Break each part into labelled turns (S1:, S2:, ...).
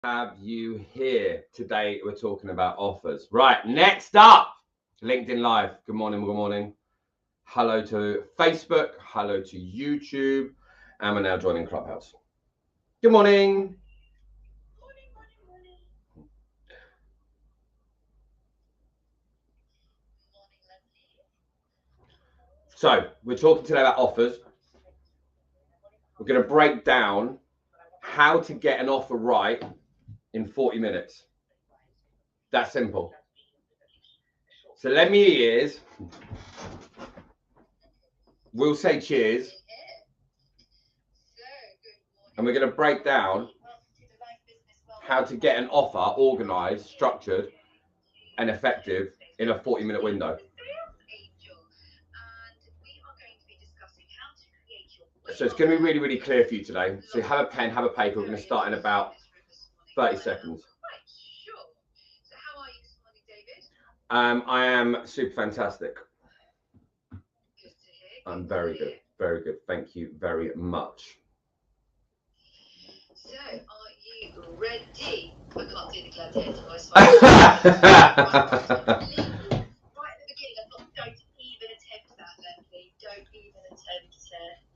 S1: Have you here today? We're talking about offers. Right, next up, LinkedIn Live. Good morning, good morning. Hello to Facebook, hello to YouTube, and we're now joining Clubhouse. Good morning. So, we're talking today about offers. We're going to break down how to get an offer right in 40 minutes. That's simple. So, let me your ears. We'll say cheers. And we're going to break down how to get an offer organized, structured, and effective in a 40-minute window. So it's going to be really, really clear for you today. So have a pen, have a paper. We're going to start in about 30 seconds. I am super fantastic. I'm very good. Very good. Thank you very much.
S2: So, are you ready? I can't do the gladiator voice. Right at the beginning, I thought, don't even attempt that, Leslie. Don't even attempt it.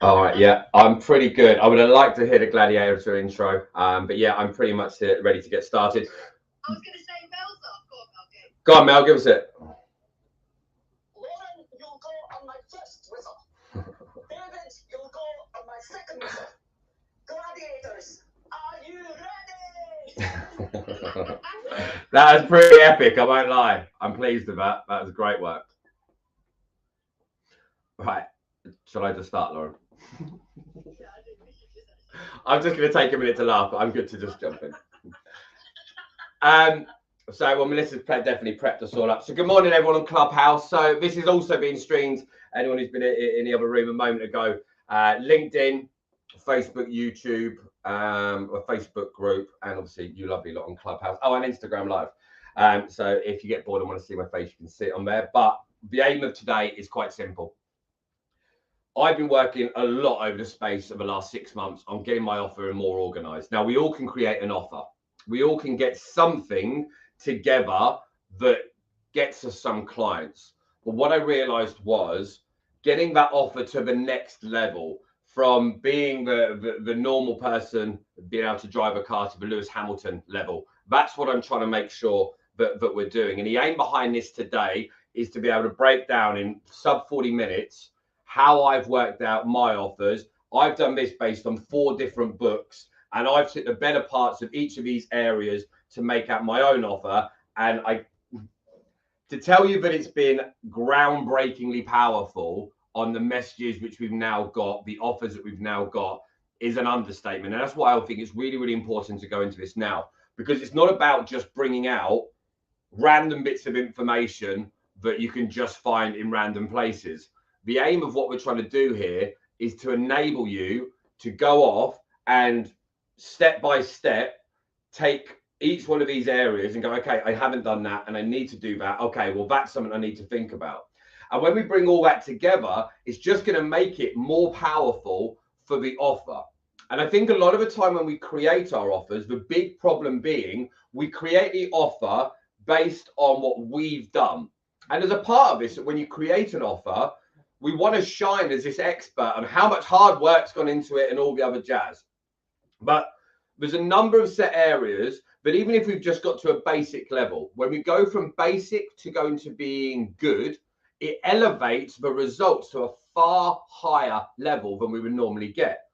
S1: All right, yeah, I'm pretty good. I would have liked to hear the gladiator intro, but yeah, I'm pretty much ready to get started.
S2: I was going to say Mel's up.
S1: Go on, Mel, give us it.
S3: Lauren, you'll go on my first whistle. David, you'll go on my second whistle. Gladiators, are you ready?
S1: That was pretty epic, I won't lie. I'm pleased with that. That was great work. Right, shall I just start, Lauren? I'm just going to take a minute to laugh, but I'm good to just jump in. So, Melissa's definitely prepped us all up. So, good morning, everyone on Clubhouse. So, this is also being streamed. Anyone who's been in the other room a moment ago, LinkedIn, Facebook, YouTube, a Facebook group, and obviously you lovely lot on Clubhouse. Oh, and Instagram Live. So, if you get bored and want to see my face, you can see it on there. But the aim of today is quite simple. I've been working a lot over the space of the last 6 months on getting my offer more organized. Now, we all can create an offer. We all can get something together that gets us some clients. But what I realized was getting that offer to the next level, from being the normal person, being able to drive a car, to the Lewis Hamilton level. That's what I'm trying to make sure that we're doing. And the aim behind this today is to be able to break down in sub 40 minutes how I've worked out my offers. I've done this based on 4 different books, and I've took the better parts of each of these areas to make out my own offer. And to tell you that it's been groundbreakingly powerful on the messages which we've now got, the offers that we've now got, is an understatement. And that's why I think it's really, really important to go into this now, because it's not about just bringing out random bits of information that you can just find in random places. The aim of what we're trying to do here is to enable you to go off and step by step take each one of these areas and go, okay, I haven't done that and I need to do that. Okay, well, that's something I need to think about. And when we bring all that together, it's just going to make it more powerful for the offer. And I think a lot of the time when we create our offers, the big problem being we create the offer based on what we've done. And as a part of this, when you create an offer, we want to shine as this expert on how much hard work's gone into it and all the other jazz. But there's a number of set areas, but even if we've just got to a basic level, when we go from basic to going to being good, it elevates the results to a far higher level than we would normally get.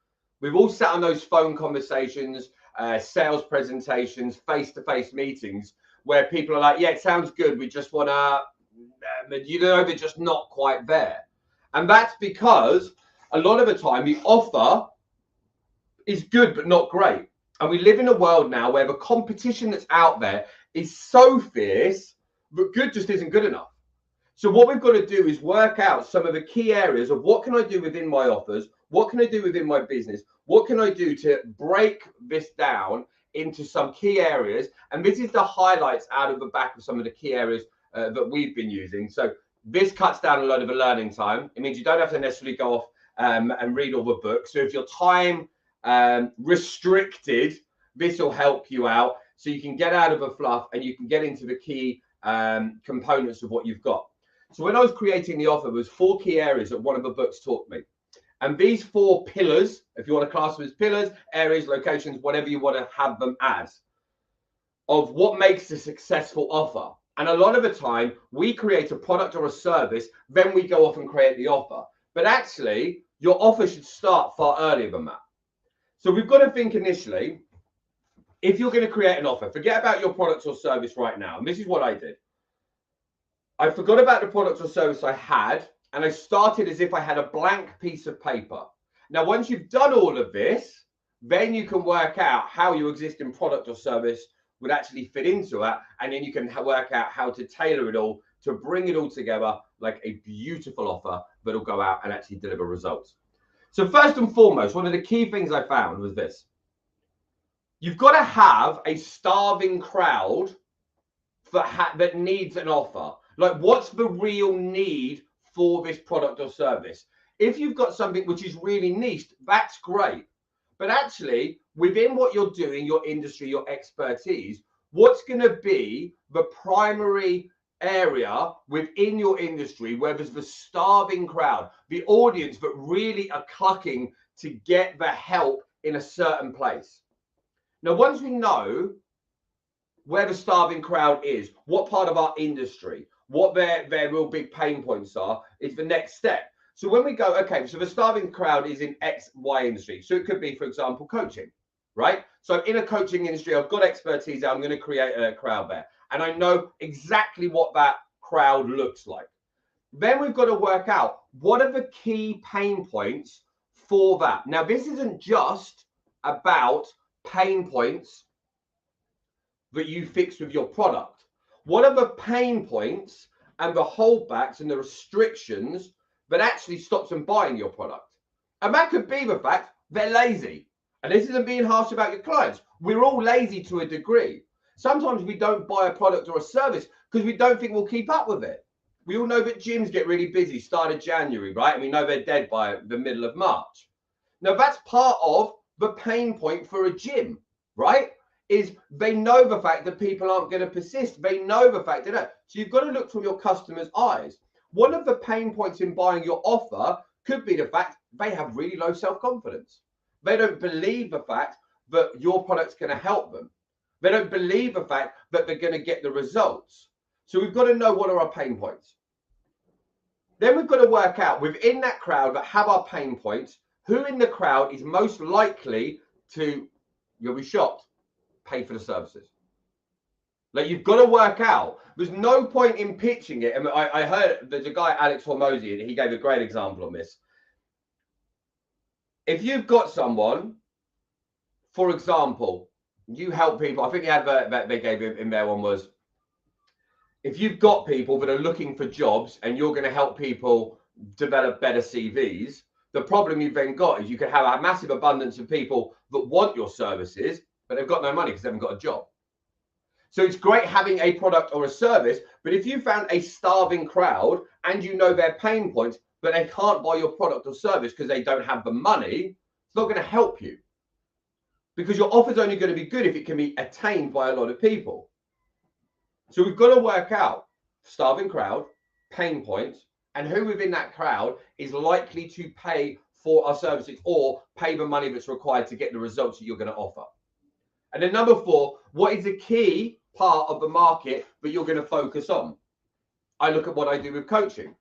S1: We've all sat on those phone conversations, sales presentations, face-to-face meetings where people are like, yeah, it sounds good. We just want to, they're just not quite there. And that's because a lot of the time the offer is good, but not great. And we live in a world now where the competition that's out there is so fierce that good just isn't good enough. So what we've got to do is work out some of the key areas of what can I do within my offers? What can I do within my business? What can I do to break this down into some key areas? And this is the highlights out of the back of some of the key areas that we've been using. So this cuts down a lot of the learning time. It means you don't have to necessarily go off and read all the books. So if your time restricted, this will help you out. so you can get out of the fluff and you can get into the key components of what you've got. So when I was creating the offer, there was 4 key areas that one of the books taught me. And these 4 pillars, if you want to class them as pillars, areas, locations, whatever you want to have them as, of what makes a successful offer. And a lot of the time, we create a product or a service, then we go off and create the offer. But actually, your offer should start far earlier than that. So we've got to think initially, if you're going to create an offer, forget about your product or service right now. And this is what I did. I forgot about the product or service I had, and I started as if I had a blank piece of paper. Now, once you've done all of this, then you can work out how your existing product or service would actually fit into it, and then you can work out how to tailor it all to bring it all together like a beautiful offer that'll go out and actually deliver results. So first and foremost, one of the key things I found was this. You've got to have a starving crowd that needs an offer. Like, what's the real need for this product or service? If you've got something which is really niche, that's great. But actually, within what you're doing, your industry, your expertise, what's going to be the primary area within your industry where there's the starving crowd, the audience that really are clucking to get the help in a certain place? Now, once we know where the starving crowd is, what part of our industry, what their real big pain points are, is the next step. So when we go, okay, so the starving crowd is in X, Y industry. So it could be, for example, coaching, right? So in a coaching industry, I've got expertise. I'm going to create a crowd there. And I know exactly what that crowd looks like. Then we've got to work out what are the key pain points for that. Now, this isn't just about pain points that you fix with your product. What are the pain points and the holdbacks and the restrictions that actually stops them buying your product? And that could be the fact they're lazy. And this isn't being harsh about your clients. We're all lazy to a degree. Sometimes we don't buy a product or a service because we don't think we'll keep up with it. We all know that gyms get really busy start of January, right? And we know they're dead by the middle of March. Now, that's part of the pain point for a gym, right? Is they know the fact that people aren't going to persist. They know the fact that. So you've got to look from your customer's eyes. One of the pain points in buying your offer could be the fact they have really low self-confidence. They don't believe the fact that your product's going to help them. They don't believe the fact that they're going to get the results. So we've got to know what are our pain points. Then we've got to work out within that crowd that have our pain points, who in the crowd is most likely to, you'll be shocked, pay for the services. Like, you've got to work out. There's no point in pitching it. And I heard there's a guy, Alex Hormozy, and he gave a great example on this. If you've got someone, for example, you help people. I think the advert that they gave in their one was, if you've got people that are looking for jobs and you're going to help people develop better CVs, the problem you've then got is you can have a massive abundance of people that want your services, but they've got no money because they haven't got a job. So it's great having a product or a service, but if you found a starving crowd and you know their pain points, but they can't buy your product or service because they don't have the money, it's not going to help you. Because your offer is only going to be good if it can be attained by a lot of people. So we've got to work out starving crowd, pain points, and who within that crowd is likely to pay for our services or pay the money that's required to get the results that you're going to offer. And then number 4, what is the key part of the market that you're going to focus on? I look at what I do with coaching.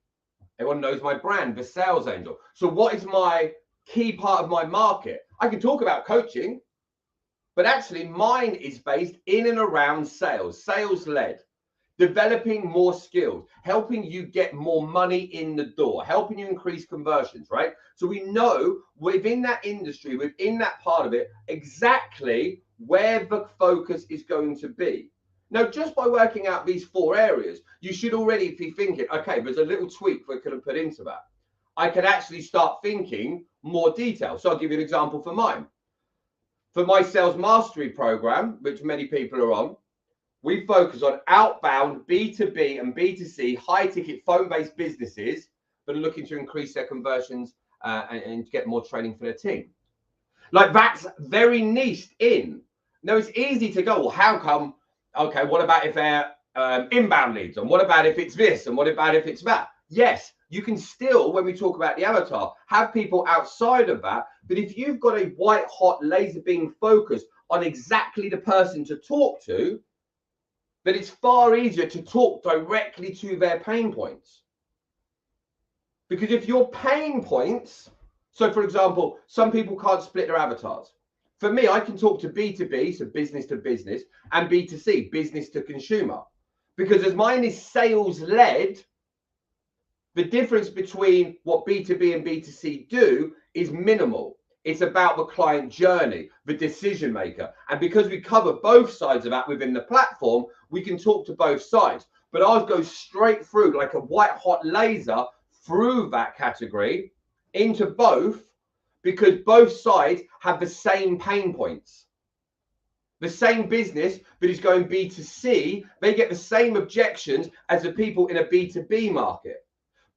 S1: Everyone knows my brand, the Sales Angel. So what is my key part of my market? I can talk about coaching, but actually mine is based in and around sales, sales-led, developing more skills, helping you get more money in the door, helping you increase conversions, right? So we know within that industry, within that part of it, exactly where the focus is going to be. Now, just by working out these 4 areas, you should already be thinking, okay, there's a little tweak we could have put into that. I could actually start thinking more detail. So I'll give you an example for mine. For my sales mastery program, which many people are on, we focus on outbound B2B and B2C high ticket phone-based businesses that are looking to increase their conversions and get more training for their team. Like, that's very niched in. Now, it's easy to go, well, how come? Okay, what about if they're inbound leads? And what about if it's this? And what about if it's that? Yes, you can still, when we talk about the avatar, have people outside of that. But if you've got a white hot laser beam focus on exactly the person to talk to, then it's far easier to talk directly to their pain points. Because if your pain points, so for example, some people can't split their avatars. For me, I can talk to B2B, so business to business, and B2C, business to consumer. Because as mine is sales led, the difference between what B2B and B2C do is minimal. It's about the client journey, the decision maker. And because we cover both sides of that within the platform, we can talk to both sides. But ours goes straight through like a white hot laser through that category into both, because both sides have the same pain points. The same business that is going B2C, they get the same objections as the people in a B2B market.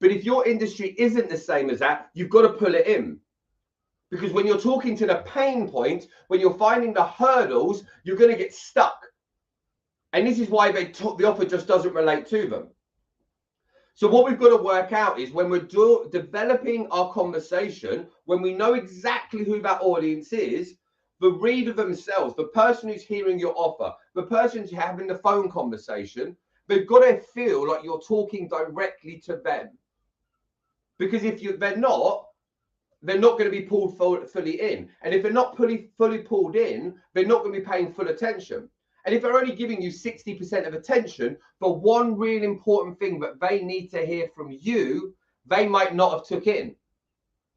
S1: But if your industry isn't the same as that, you've got to pull it in. Because when you're talking to the pain point, when you're finding the hurdles, you're going to get stuck. And this is why the offer just doesn't relate to them. So what we've got to work out is when we're developing our conversation, when we know exactly who that audience is, the reader themselves, the person who's hearing your offer, the person who's having the phone conversation, they've got to feel like you're talking directly to them. Because if they're not going to be pulled fully in. And if they're not fully pulled in, they're not going to be paying full attention. And if they're only giving you 60% of attention for one really important thing that they need to hear from you, they might not have took in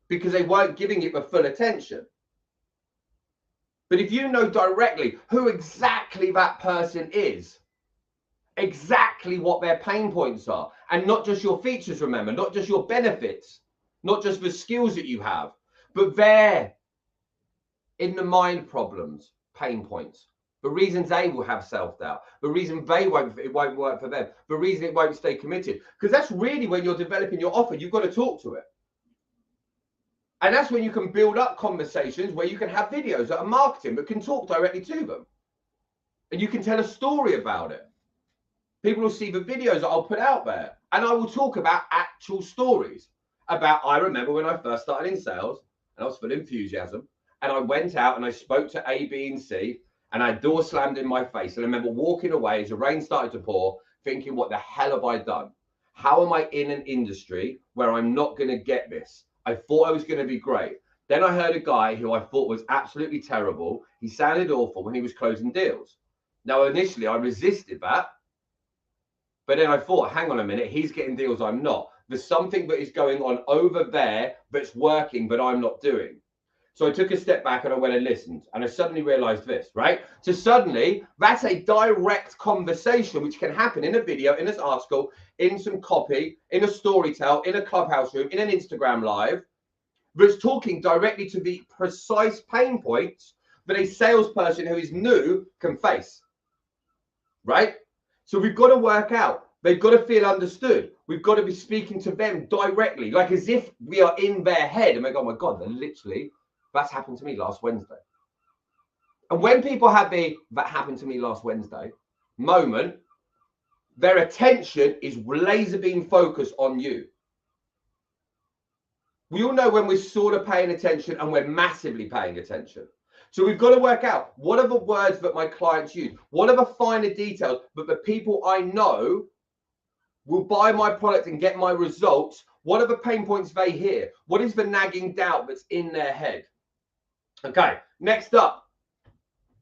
S1: because they weren't giving it the full attention. But if you know directly who exactly that person is, exactly what their pain points are, and not just your features, remember, not just your benefits, not just the skills that you have, but their in the mind problems, pain points, the reasons they will have self-doubt, the reason it won't work for them, the reason it won't stay committed. Because that's really when you're developing your offer, you've got to talk to it. And that's when you can build up conversations where you can have videos that are marketing but can talk directly to them. And you can tell a story about it. People will see the videos that I'll put out there, and I will talk about actual stories about, I remember when I first started in sales and I was full of enthusiasm, and I went out and I spoke to A, B, and C, and I door slammed in my face. And I remember walking away as the rain started to pour, thinking, what the hell have I done? How am I in an industry where I'm not going to get this? I thought I was going to be great. Then I heard a guy who I thought was absolutely terrible. He sounded awful when he was closing deals. Now, initially, I resisted that. But then I thought, hang on a minute, he's getting deals I'm not. There's something that is going on over there that's working, but I'm not doing. So I took a step back and I went and listened. And I suddenly realized this, right? So suddenly, that's a direct conversation which can happen in a video, in this article, in some copy, in a story tell, in a clubhouse room, in an Instagram live, that's talking directly to the precise pain points that a salesperson who is new can face, right? So we've got to work out. They've got to feel understood. We've got to be speaking to them directly, like as if we are in their head. And they go, oh my God, that's happened to me last Wednesday. And when people have that happened to me last Wednesday moment, their attention is laser beam focused on you. We all know when we're sort of paying attention and we're massively paying attention. So we've got to work out, what are the words that my clients use? What are the finer details that the people I know will buy my product and get my results? What are the pain points they hear? What is the nagging doubt that's in their head? Okay, next up,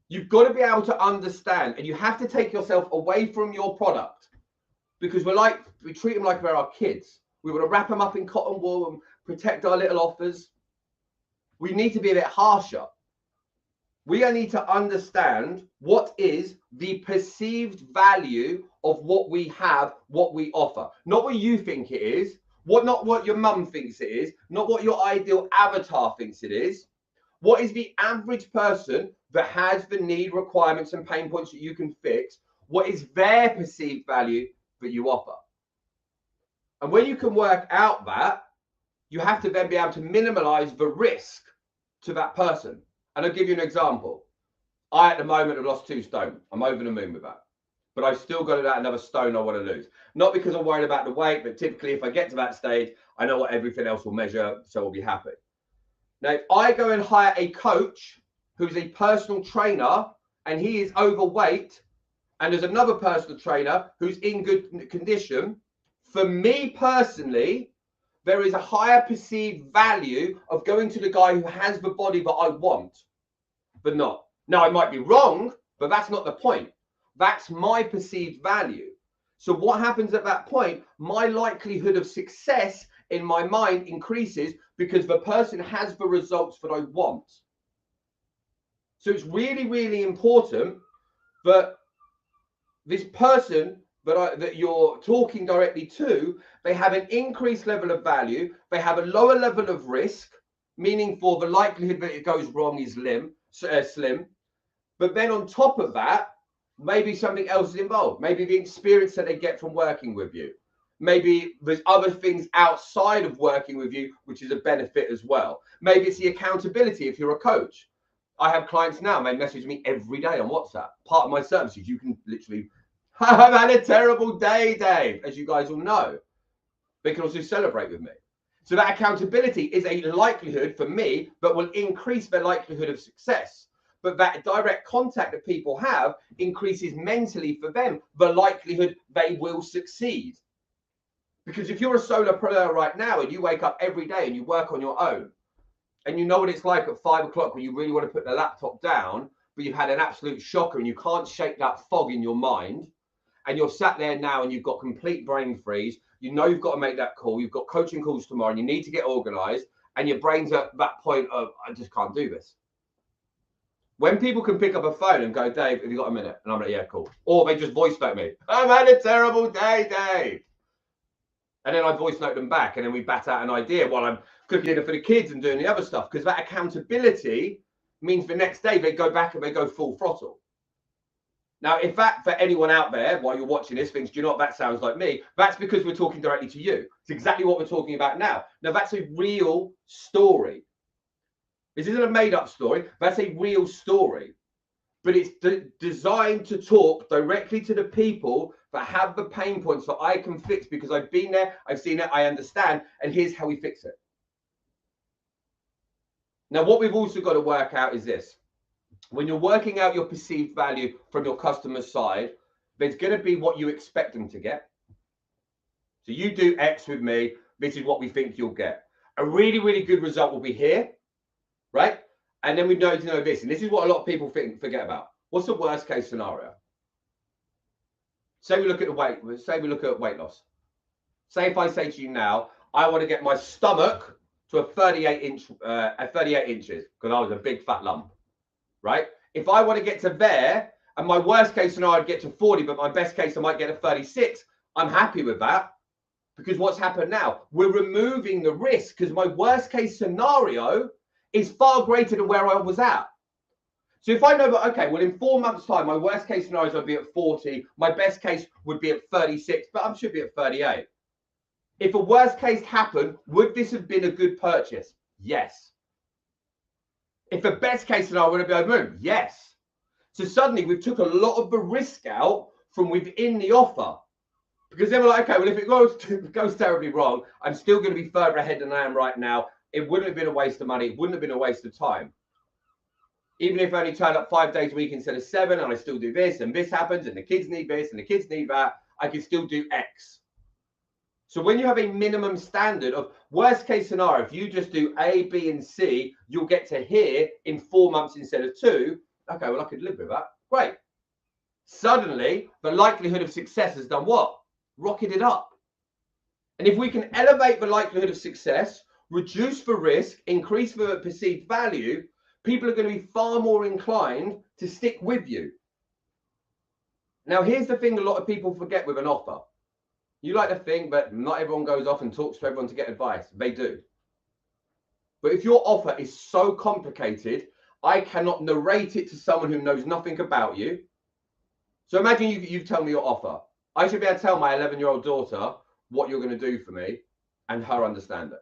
S1: you've got to be able to understand, and you have to take yourself away from your product, because we treat them like they're our kids. We want to wrap them up in cotton wool and protect our little offers. We need to be a bit harsher. We need to understand what is the perceived value of what we have, what we offer. Not what you think it is, not what your mum thinks it is, not what your ideal avatar thinks it is. What is the average person that has the need, requirements, and pain points that you can fix? What is their perceived value that you offer? And when you can work out that, you have to then be able to minimize the risk to that person. And I'll give you an example. I, at the moment, have lost 2 stone. I'm over the moon with that. But I've still got about another stone I want to lose. Not because I'm worried about the weight, but typically if I get to that stage, I know what everything else will measure, so I'll be happy. Now, if I go and hire a coach who's a personal trainer and he is overweight, and there's another personal trainer who's in good condition, for me personally, there is a higher perceived value of going to the guy who has the body that I want, but not. Now, I might be wrong, but that's not the point. That's my perceived value. So what happens at that point? My likelihood of success in my mind increases because the person has the results that I want. So it's really, really important that this person that you're talking directly to, they have an increased level of value, they have a lower level of risk, meaning for the likelihood that it goes wrong is slim. But then on top of that, maybe something else is involved. Maybe the experience that they get from working with you. Maybe there's other things outside of working with you, which is a benefit as well. Maybe it's the accountability if you're a coach. I have clients now, they message me every day on WhatsApp. Part of my services, you can literally, I've had a terrible day, Dave, as you guys all know. They can also celebrate with me. So that accountability is a likelihood for me, but will increase their likelihood of success. But that direct contact that people have increases mentally for them the likelihood they will succeed. Because if you're a solopreneur right now and you wake up every day and you work on your own, and you know what it's like at 5 o'clock when you really want to put the laptop down, but you've had an absolute shocker and you can't shake that fog in your mind, and you're sat there now and you've got complete brain freeze, you know you've got to make that call, you've got coaching calls tomorrow and you need to get organized, and your brain's at that point of, I just can't do this. When people can pick up a phone and go, Dave, have you got a minute? And I'm like, yeah, cool. Or they just voice note me, I've had a terrible day, Dave. And then I voice note them back, and then we bat out an idea while I'm cooking dinner for the kids and doing the other stuff, because that accountability means the next day they go back and they go full throttle. Now, if that, for anyone out there, while you're watching this, thinks, do you know what that sounds like me? That's because we're talking directly to you. It's exactly what we're talking about now. Now, that's a real story. This isn't a made-up story. That's a real story. But it's designed to talk directly to the people that have the pain points that I can fix, because I've been there, I've seen it, I understand, and here's how we fix it. Now, what we've also got to work out is this. When you're working out your perceived value from your customer's side, there's going to be what you expect them to get. So you do X with me, this is what we think you'll get. A really, really good result will be here, right? And then we know to know this, and this is what a lot of people forget about. What's the worst case scenario? Say we look at weight loss. Say if I say to you now, I want to get my stomach to a 38 inches, because I was a big fat lump, right? If I want to get to there, and my worst case scenario, I'd get to 40, but my best case, I might get to 36. I'm happy with that, because what's happened now? We're removing the risk, because my worst case scenario is far greater than where I was at. So if I know that, okay, well, in 4 months' time, my worst case scenario would be at 40, my best case would be at 36, but I should be at 38. If a worst case happened, would this have been a good purchase? Yes. If the best case scenario would have been moved? Yes. So suddenly we've took a lot of the risk out from within the offer. Because then we're like, okay, well, if it goes terribly wrong, I'm still going to be further ahead than I am right now. It wouldn't have been a waste of money. It wouldn't have been a waste of time. Even if I only turn up 5 days a week instead of 7, and I still do this, and this happens, and the kids need this, and the kids need that, I can still do X. So when you have a minimum standard of worst case scenario, if you just do A, B, and C, you'll get to here in 4 months instead of 2. Okay, well, I could live with that. Great. Suddenly, the likelihood of success has done what? Rocketed up. And if we can elevate the likelihood of success, reduce the risk, increase the perceived value, people are going to be far more inclined to stick with you. Now, here's the thing a lot of people forget with an offer. You like to think, but not everyone goes off and talks to everyone to get advice. They do. But if your offer is so complicated, I cannot narrate it to someone who knows nothing about you. So imagine you tell me your offer. I should be able to tell my 11-year-old daughter what you're going to do for me and her understand it.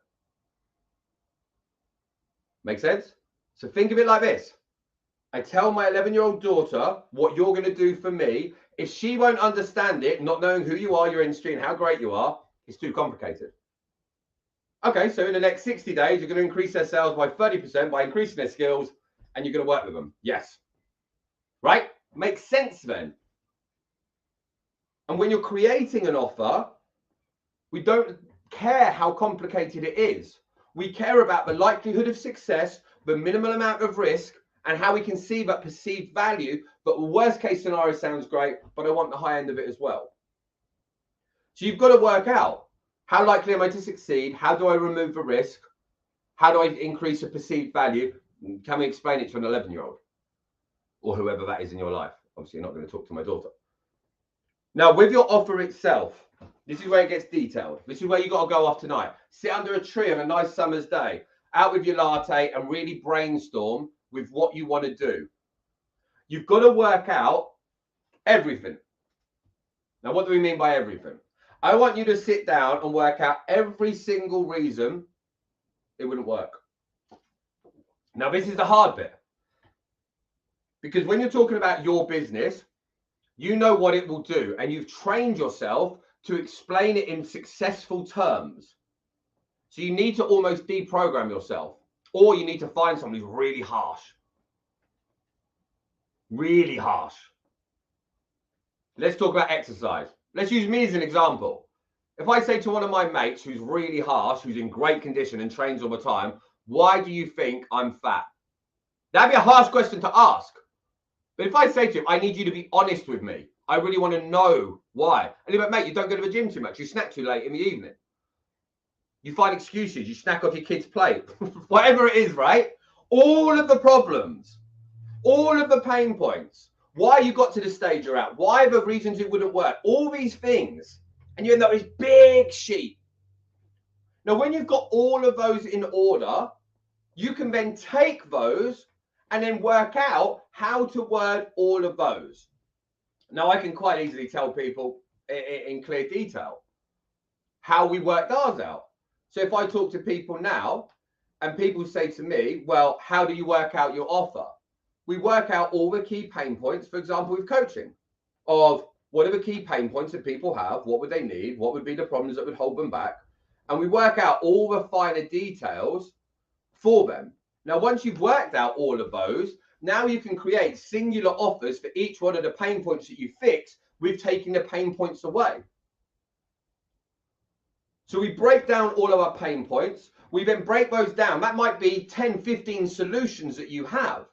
S1: Make sense? So think of it like this. I tell my 11-year-old daughter what you're going to do for me. If she won't understand it, not knowing who you are, your industry, and how great you are, it's too complicated. Okay, so in the next 60 days, you're going to increase their sales by 30% by increasing their skills, and you're going to work with them. Yes. Right? Makes sense then. And when you're creating an offer, we don't care how complicated it is. We care about the likelihood of success, the minimal amount of risk, and how we can see that perceived value. But the worst case scenario sounds great, but I want the high end of it as well. So you've got to work out, how likely am I to succeed? How do I remove the risk? How do I increase the perceived value? Can we explain it to an 11-year-old or whoever that is in your life? Obviously, you're not going to talk to my daughter. Now, with your offer itself, this is where it gets detailed. This is where you got to go off tonight. Sit under a tree on a nice summer's day, out with your latte, and really brainstorm with what you want to do. You've got to work out everything. Now, what do we mean by everything? I want you to sit down and work out every single reason it wouldn't work. Now, this is the hard bit. Because when you're talking about your business, you know what it will do, and you've trained yourself to explain it in successful terms. So you need to almost deprogram yourself, or you need to find someone who's really harsh. Really harsh. Let's talk about exercise. Let's use me as an example. If I say to one of my mates who's really harsh, who's in great condition and trains all the time, why do you think I'm fat? That'd be a harsh question to ask. But if I say to him, I need you to be honest with me. I really want to know why. And he'll be like, mate, you don't go to the gym too much. You snack too late in the evening. You find excuses. You snack off your kid's plate. Whatever it is, right? All of the problems, all of the pain points, why you got to the stage you're at, why the reasons it wouldn't work, all these things. And you end up with this big sheet. Now, when you've got all of those in order, you can then take those and then work out how to word all of those. Now, I can quite easily tell people in clear detail how we worked ours out. So if I talk to people now and people say to me, well, how do you work out your offer? We work out all the key pain points, for example, with coaching, of what are the key pain points that people have, what would they need, what would be the problems that would hold them back, and we work out all the finer details for them. Now, once you've worked out all of those, now you can create singular offers for each one of the pain points that you fix with taking the pain points away. So we break down all of our pain points. We then break those down. That might be 10, 15 solutions that you have,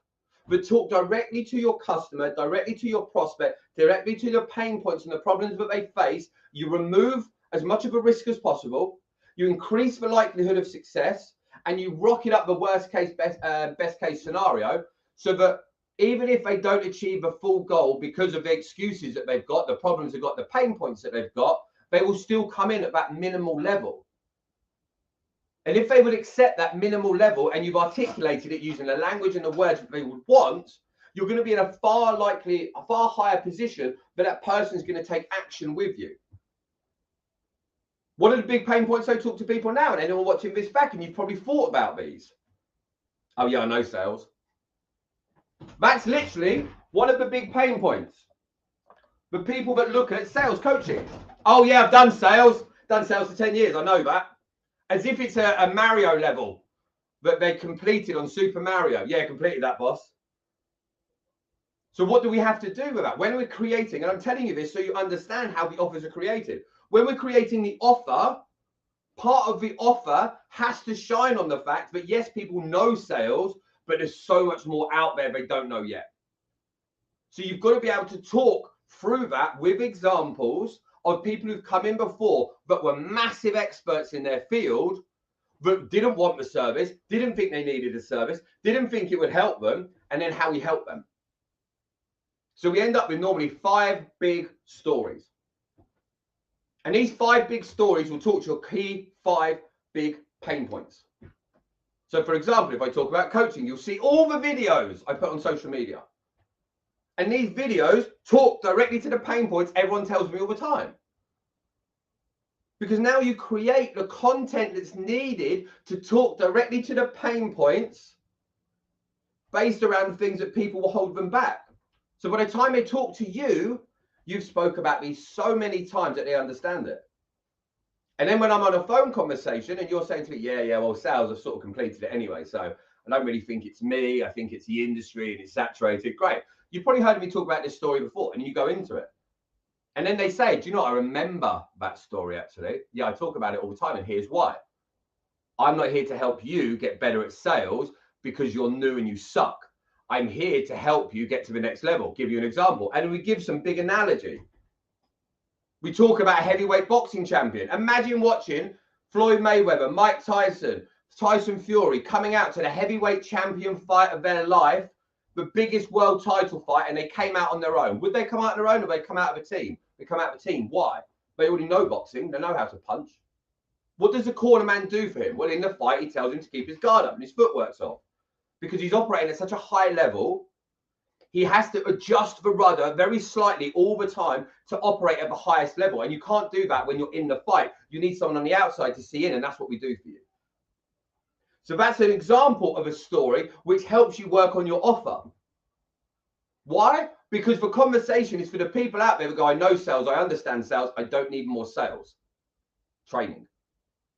S1: but talk directly to your customer, directly to your prospect, directly to the pain points and the problems that they face. You remove as much of a risk as possible. You increase the likelihood of success, and you rocket up the worst case, best case scenario, so that even if they don't achieve a full goal because of the excuses that they've got, the problems they've got, the pain points that they've got, they will still come in at that minimal level. And if they would accept that minimal level and you've articulated it using the language and the words that they would want, you're going to be in a far higher position that person's going to take action with you. What are the big pain points I talk to people now? And anyone watching this back, and you've probably thought about these. Oh yeah, I know sales. That's literally one of the big pain points. The people that look at sales coaching. Oh yeah, I've done sales for 10 years. I know that. As if it's a Mario level that they completed on Super Mario. Yeah, completed that, boss. So what do we have to do with that? When we're creating, and I'm telling you this so you understand how the offers are created. When we're creating the offer, part of the offer has to shine on the fact that yes, people know sales, but there's so much more out there they don't know yet. So you've got to be able to talk through that with examples of people who've come in before but were massive experts in their field, but didn't want the service, didn't think they needed a service, didn't think it would help them, and then how we help them. So we end up with normally 5 big stories. And these 5 big stories will talk to your key 5 big pain points. So for example, if I talk about coaching, you'll see all the videos I put on social media. And these videos talk directly to the pain points everyone tells me all the time. Because now you create the content that's needed to talk directly to the pain points based around things that people will hold them back. So by the time they talk to you, you've spoke about these so many times that they understand it. And then when I'm on a phone conversation and you're saying to me, yeah, well, sales have sort of completed it anyway, so I don't really think it's me. I think it's the industry and it's saturated. Great. You've probably heard me talk about this story before, and you go into it. And then they say, do you know, I remember that story actually. Yeah, I talk about it all the time, and here's why. I'm not here to help you get better at sales because you're new and you suck. I'm here to help you get to the next level. Give you an example. And we give some big analogy. We talk about a heavyweight boxing champion. Imagine watching Floyd Mayweather, Mike Tyson, Tyson Fury coming out to the heavyweight champion fight of their life, the biggest world title fight, and they came out on their own. Would they come out on their own, or would they come out of a team? They come out of a team. Why? They already know boxing. They know how to punch. What does the corner man do for him? Well, in the fight, he tells him to keep his guard up and his footwork's off. Because he's operating at such a high level, he has to adjust the rudder very slightly all the time to operate at the highest level. And you can't do that when you're in the fight. You need someone on the outside to see in, and that's what we do for you. So that's an example of a story which helps you work on your offer. Why? Because the conversation is for the people out there who go, I know sales, I understand sales, I don't need more sales training.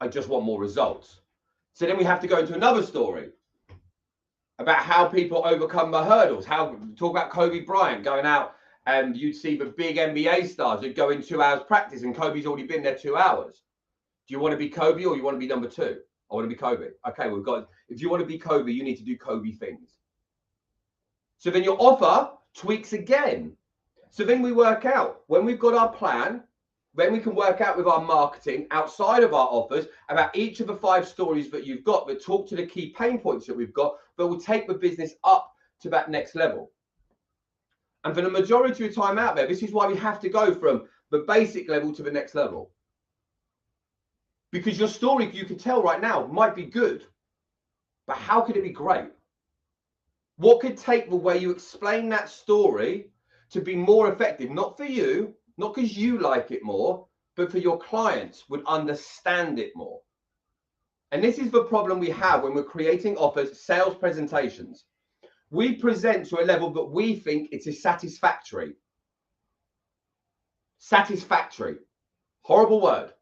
S1: I just want more results. So then we have to go into another story about how people overcome the hurdles. How talk about Kobe Bryant going out, and you'd see the big NBA stars that go in 2 hours practice, and Kobe's already been there 2 hours. Do you want to be Kobe or you want to be number two? I want to be Kobe. Okay, we've got, if you want to be Kobe, you need to do Kobe things. So then your offer tweaks again. So then we work out, when we've got our plan, then we can work out with our marketing outside of our offers about each of the 5 stories that you've got that talk to the key pain points that we've got that will take the business up to that next level. And for the majority of the time out there, this is why we have to go from the basic level to the next level. Because your story, you can tell right now, might be good, but how could it be great? What could take the way you explain that story to be more effective, not for you, not because you like it more, but for your clients would understand it more. And this is the problem we have when we're creating offers, sales presentations. We present to a level that we think it is satisfactory. Satisfactory. Horrible word.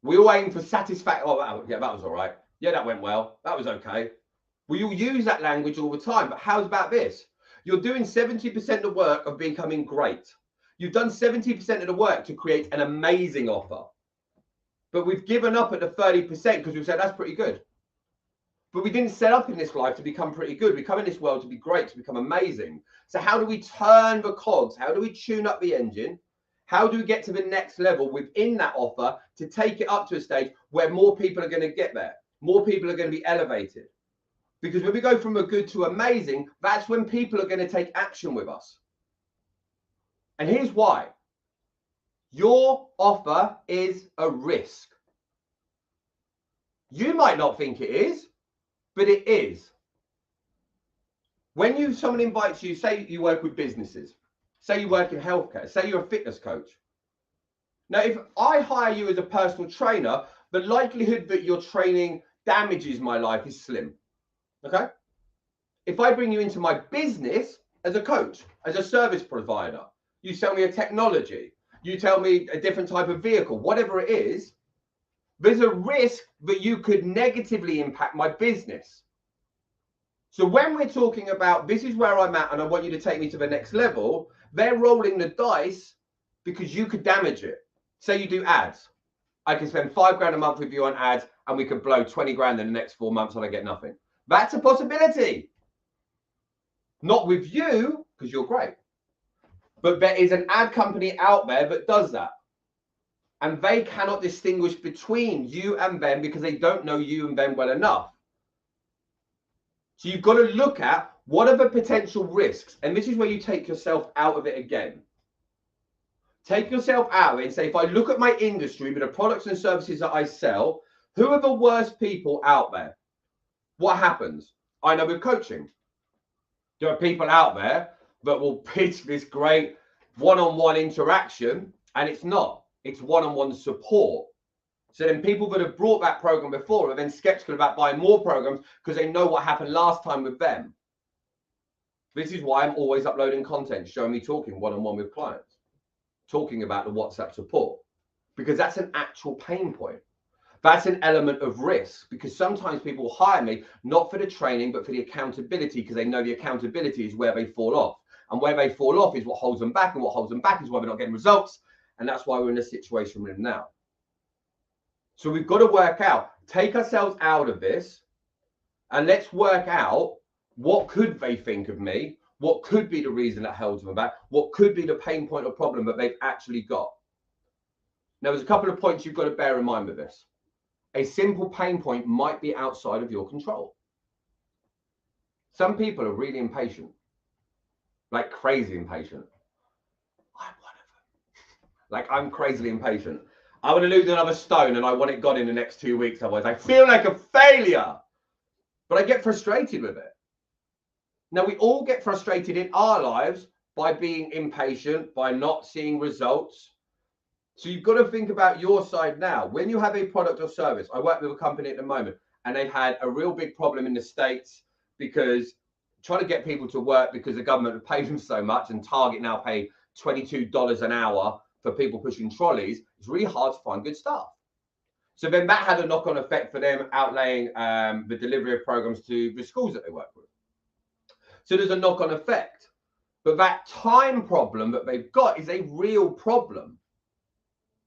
S1: We all aim for satisfaction. Oh, yeah, that was all right. Yeah, that went well. That was okay. We all use that language all the time. But how's about this? You're doing 70% of the work of becoming great. You've done 70% of the work to create an amazing offer. But we've given up at the 30% because we've said that's pretty good. But we didn't set up in this life to become pretty good. We come in this world to be great, to become amazing. So how do we turn the cogs? How do we tune up the engine? How do we get to the next level within that offer to take it up to a stage where more people are going to get there? More people are going to be elevated. Because when we go from a good to amazing, that's when people are going to take action with us. And here's why. Your offer is a risk. You might not think it is, but it is. When someone invites you, say you work with businesses, say you work in healthcare, say you're a fitness coach. Now, if I hire you as a personal trainer, the likelihood that your training damages my life is slim. Okay? If I bring you into my business as a coach, as a service provider, you sell me a technology, you tell me a different type of vehicle, whatever it is, there's a risk that you could negatively impact my business. So when we're talking about this is where I'm at and I want you to take me to the next level, they're rolling the dice because you could damage it. Say you do ads. I can spend $5 a month with you on ads and we could blow 20 grand in the next 4 months and I get nothing. That's a possibility. Not with you, because you're great. But there is an ad company out there that does that. And they cannot distinguish between you and them because they don't know you and them well enough. So you've got to look at what are the potential risks. And this is where you take yourself out of it again. Take yourself out of it and say, if I look at my industry, with the products and services that I sell, who are the worst people out there? What happens? I know with coaching, there are people out there that will pitch this great one-on-one interaction, and it's not. It's one-on-one support. So then people that have brought that program before are then skeptical about buying more programs because they know what happened last time with them. This is why I'm always uploading content, showing me talking one-on-one with clients, talking about the WhatsApp support, because that's an actual pain point. That's an element of risk, because sometimes people hire me not for the training, but for the accountability, because they know the accountability is where they fall off. And where they fall off is what holds them back, and what holds them back is why they're not getting results. And that's why we're in the situation we're in now. So we've got to work out, take ourselves out of this, and let's work out what could they think of me, what could be the reason that holds them back, what could be the pain point or problem that they've actually got. Now, there's a couple of points you've got to bear in mind with this. A simple pain point might be outside of your control. Some people are really impatient, like crazy impatient. I'm one of them. Like, I'm crazily impatient. I want to lose another stone and I want it gone in the next 2 weeks. Otherwise, I feel like a failure. But I get frustrated with it. Now, we all get frustrated in our lives by being impatient, by not seeing results. So you've got to think about your side now. When you have a product or service, I work with a company at the moment, and they've had a real big problem in the States because trying to get people to work because the government have paid them so much, and Target now pay $22 an hour for people pushing trolleys. It's really hard to find good staff. So then that had a knock-on effect for them outlaying the delivery of programs to the schools that they work with. So there's a knock-on effect. But that time problem that they've got is a real problem.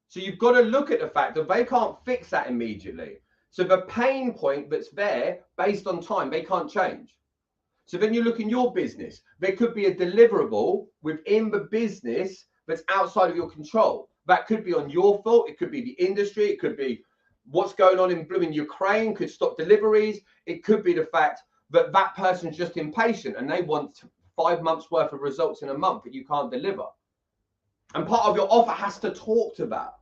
S1: So you've got to look at the fact that they can't fix that immediately. So the pain point that's there based on time, they can't change. So then you look in your business, there could be a deliverable within the business that's outside of your control. That could be on your fault. It could be the industry. It could be what's going on in blooming Ukraine could stop deliveries. It could be the fact that that person's just impatient and they want 5 months worth of results in a month that you can't deliver. And part of your offer has to talk to that.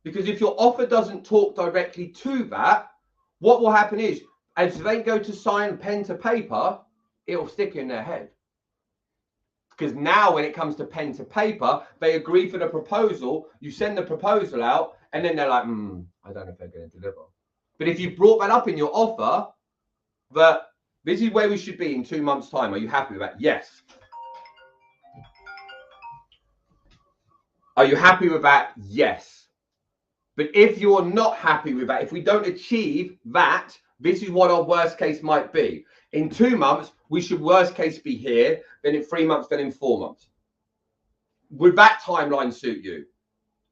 S1: Because if your offer doesn't talk directly to that, what will happen is, as they go to sign pen to paper, it'll stick in their head. Because now when it comes to pen to paper, they agree for the proposal, you send the proposal out, and then they're like, I don't know if they're going to deliver. But if you brought that up in your offer, that this is where we should be in 2 months' time, are you happy with that? Yes. Are you happy with that? Yes. But if you're not happy with that, if we don't achieve that, this is what our worst case might be. In 2 months, we should worst case be here, then in 3 months, then in 4 months. Would that timeline suit you?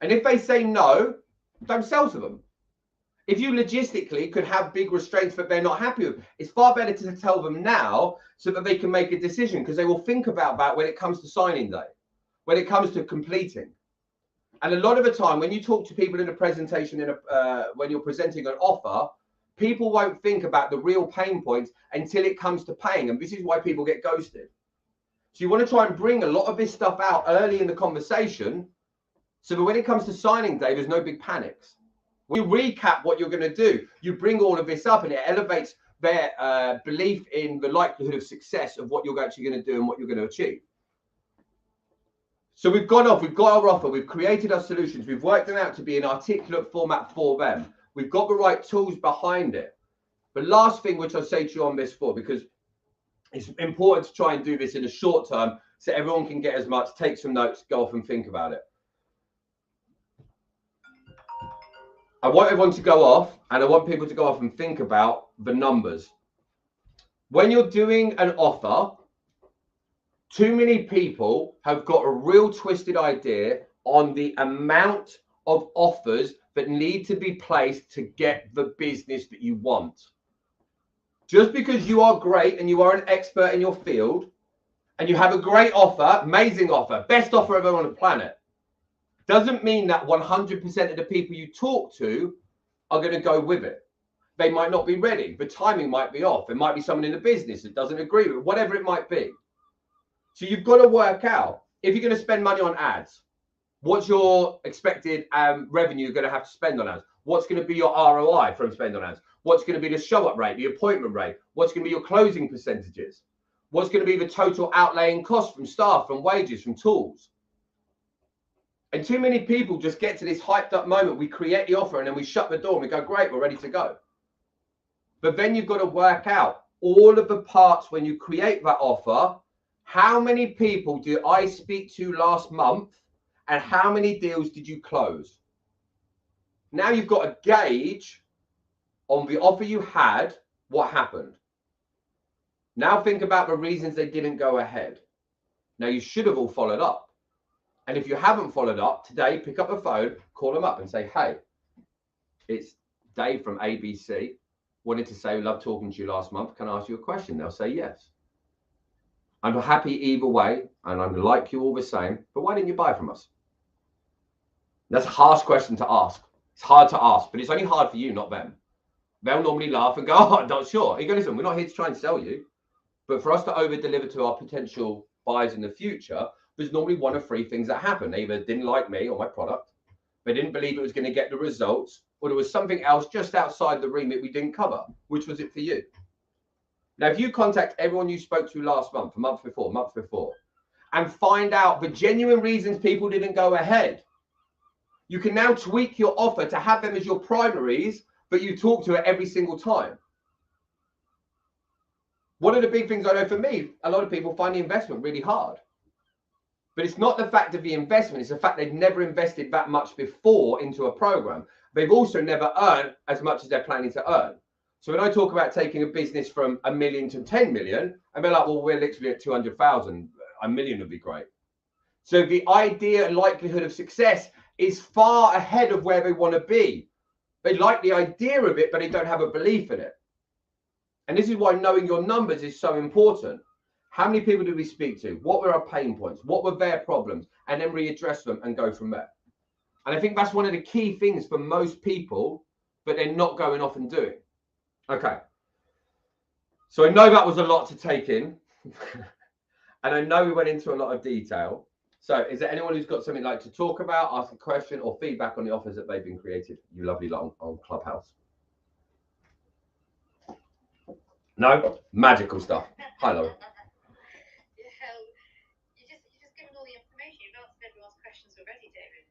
S1: And if they say no, don't sell to them. If you logistically could have big restraints that they're not happy with, it's far better to tell them now so that they can make a decision, because they will think about that when it comes to signing day, when it comes to completing. And a lot of the time, when you talk to people in a presentation, when you're presenting an offer, people won't think about the real pain points until it comes to paying. And this is why people get ghosted. So you want to try and bring a lot of this stuff out early in the conversation so that when it comes to signing day, there's no big panics. When you recap what you're going to do, you bring all of this up and it elevates their belief in the likelihood of success of what you're actually going to do and what you're going to achieve. So we've got our offer, we've created our solutions, we've worked them out to be an articulate format for them. We've got the right tools behind it. The last thing which I say to you on this for, because it's important to try and do this in a short term so everyone can get as much, take some notes, go off and think about it. I want everyone to go off and I want people to go off and think about the numbers. When you're doing an offer, too many people have got a real twisted idea on the amount of offers that need to be placed to get the business that you want. Just because you are great and you are an expert in your field and you have a great offer, amazing offer, best offer ever on the planet, doesn't mean that 100% of the people you talk to are going to go with it. They might not be ready. The timing might be off. There might be someone in the business that doesn't agree with it, whatever it might be. So you've got to work out, if you're going to spend money on ads, what's your expected revenue you're going to have to spend on ads? What's going to be your ROI from spend on ads? What's going to be the show-up rate, the appointment rate? What's going to be your closing percentages? What's going to be the total outlaying cost from staff, from wages, from tools? And too many people just get to this hyped up moment. We create the offer and then we shut the door and we go, great, we're ready to go. But then you've got to work out all of the parts when you create that offer. How many people did I speak to last month and how many deals did you close? Now you've got a gauge on the offer you had, what happened. Now think about the reasons they didn't go ahead. Now you should have all followed up. And if you haven't followed up today, pick up the phone, call them up and say, hey, it's Dave from ABC. Wanted to say, love talking to you last month. Can I ask you a question? They'll say yes. I'm happy either way, and I'm like you all the same, but why didn't you buy from us? That's a harsh question to ask. It's hard to ask, but it's only hard for you, not them. They'll normally laugh and go, oh, I'm not sure. You go, listen, we're not here to try and sell you, but for us to over-deliver to our potential buyers in the future, there's normally one of three things that happen. They either didn't like me or my product, they didn't believe it was going to get the results, or there was something else just outside the remit we didn't cover. Which was it for you? Now, if you contact everyone you spoke to last month, a month before, and find out the genuine reasons people didn't go ahead, you can now tweak your offer to have them as your primaries, but you talk to it every single time. One of the big things I know for me, a lot of people find the investment really hard. But it's not the fact of the investment, it's the fact they've never invested that much before into a program. They've also never earned as much as they're planning to earn. So when I talk about taking a business from 1 million to 10 million, and they're like, well, we're literally at 200,000, 1 million would be great. So the idea and likelihood of success is far ahead of where they want to be. They like the idea of it, but they don't have a belief in it. And this is why knowing your numbers is so important. How many people did we speak to? What were our pain points? What were their problems? And then readdress them and go from there. And I think that's one of the key things for most people, but they're not going off and doing. Okay. So I know that was a lot to take in. And I know we went into a lot of detail. So is there anyone who's got something like to talk about, ask a question or feedback on the offers that they've been created? You lovely lot on Clubhouse. No? Magical stuff. Hi, Laura.
S2: You're just giving all the information. You've answered everyone's questions already, David.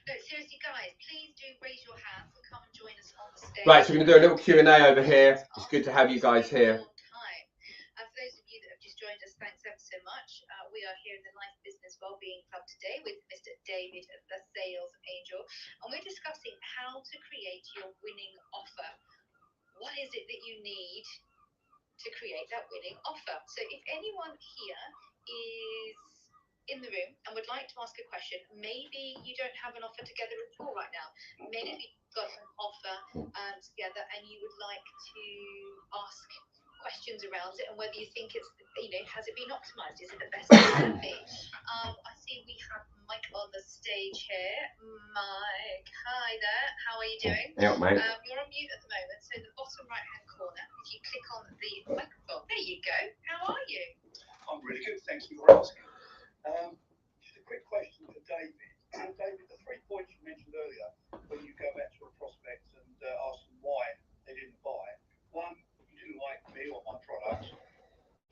S2: No, seriously, guys, please do raise your hands and come and join us on the stage.
S1: Right, so we're going to do a little Q&A over here. It's good to have you guys here.
S2: And for those of you that have just joined us, thanks ever so much. We are here in the Life Business Wellbeing Club today with Mr. David, the Sales Angel, and we're discussing how to create your winning offer. What is it that you need to create that winning offer? So if anyone here is in the room and would like to ask a question, maybe you don't have an offer together at all right now. Maybe you've got an offer together and you would like to ask questions around it and whether you think it's, has it been optimized? Is it the best it can be? I see we have Mike on the stage here. Mike, hi there. How are you doing?
S1: Yeah, mate.
S2: You're on mute at the moment, so the bottom right-hand corner, if you click on the microphone, there you go. How are you?
S4: I'm really good, thank you for asking. Just a quick question for David. David, the 3 points you mentioned earlier, when you go back to a prospect and ask them why they didn't buy. One, you didn't like me or my products.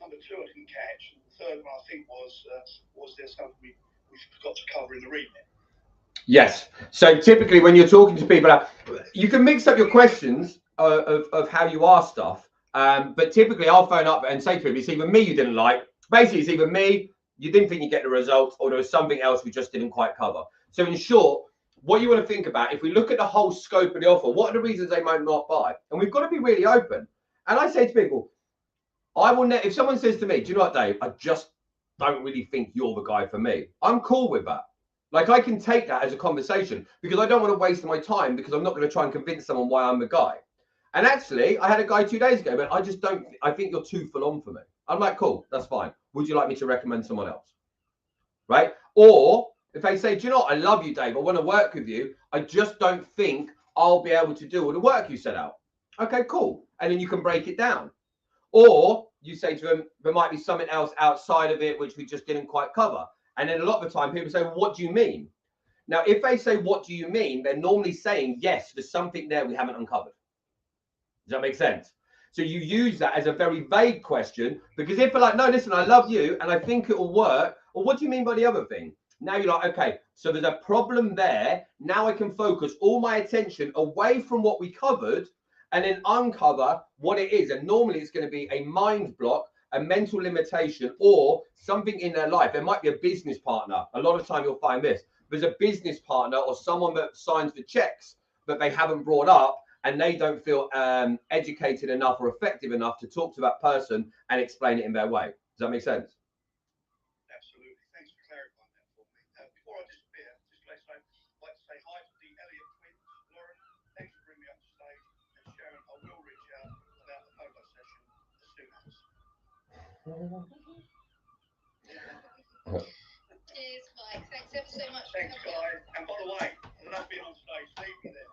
S4: Number two, I didn't catch. And the third one, I think, was there something we forgot to cover in the remit?
S1: Yes. So typically when you're talking to people, you can mix up your questions of how you ask stuff. But typically I'll phone up and say to him, it's either me you didn't like. Basically, it's either me, you didn't think you get the results, or there was something else we just didn't quite cover. So in short, what you want to think about, if we look at the whole scope of the offer, what are the reasons they might not buy? And we've got to be really open. And I say to people, if someone says to me, do you know what, Dave, I just don't really think you're the guy for me. I'm cool with that. Like, I can take that as a conversation because I don't want to waste my time, because I'm not going to try and convince someone why I'm the guy. And actually, I had a guy 2 days ago, but I think you're too full on for me. I'm like, cool, that's fine. Would you like me to recommend someone else? Right? Or if they say, do you know what, I love you, Dave, I want to work with you, I just don't think I'll be able to do all the work you set out. Okay, cool. And then you can break it down. Or you say to them, there might be something else outside of it which we just didn't quite cover. And then a lot of the time people say, well, what do you mean? Now, if they say, what do you mean? They're normally saying, yes, there's something there we haven't uncovered. Does that make sense? So you use that as a very vague question, because if they're like, no, listen, I love you and I think it will work. Well, what do you mean by the other thing? Now you're like, okay, so there's a problem there. Now I can focus all my attention away from what we covered and then uncover what it is. And normally it's going to be a mind block, a mental limitation, or something in their life. There might be a business partner. A lot of time you'll find this. There's a business partner or someone that signs the checks that they haven't brought up, and they don't feel educated enough or effective enough to talk to that person and explain it in their way. Does that make sense?
S4: Absolutely. Thanks for clarifying that for me. Before I disappear, just like to say hi to the Elliott twins. Lauren, thanks for bringing me up to stage. And Sharon, I will reach out about the photo session as soon as.
S2: Cheers, Mike. Thanks ever so much.
S4: Thanks, guys. And by the way, I love being on stage. Leave me there.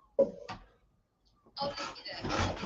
S2: I'll leave you there.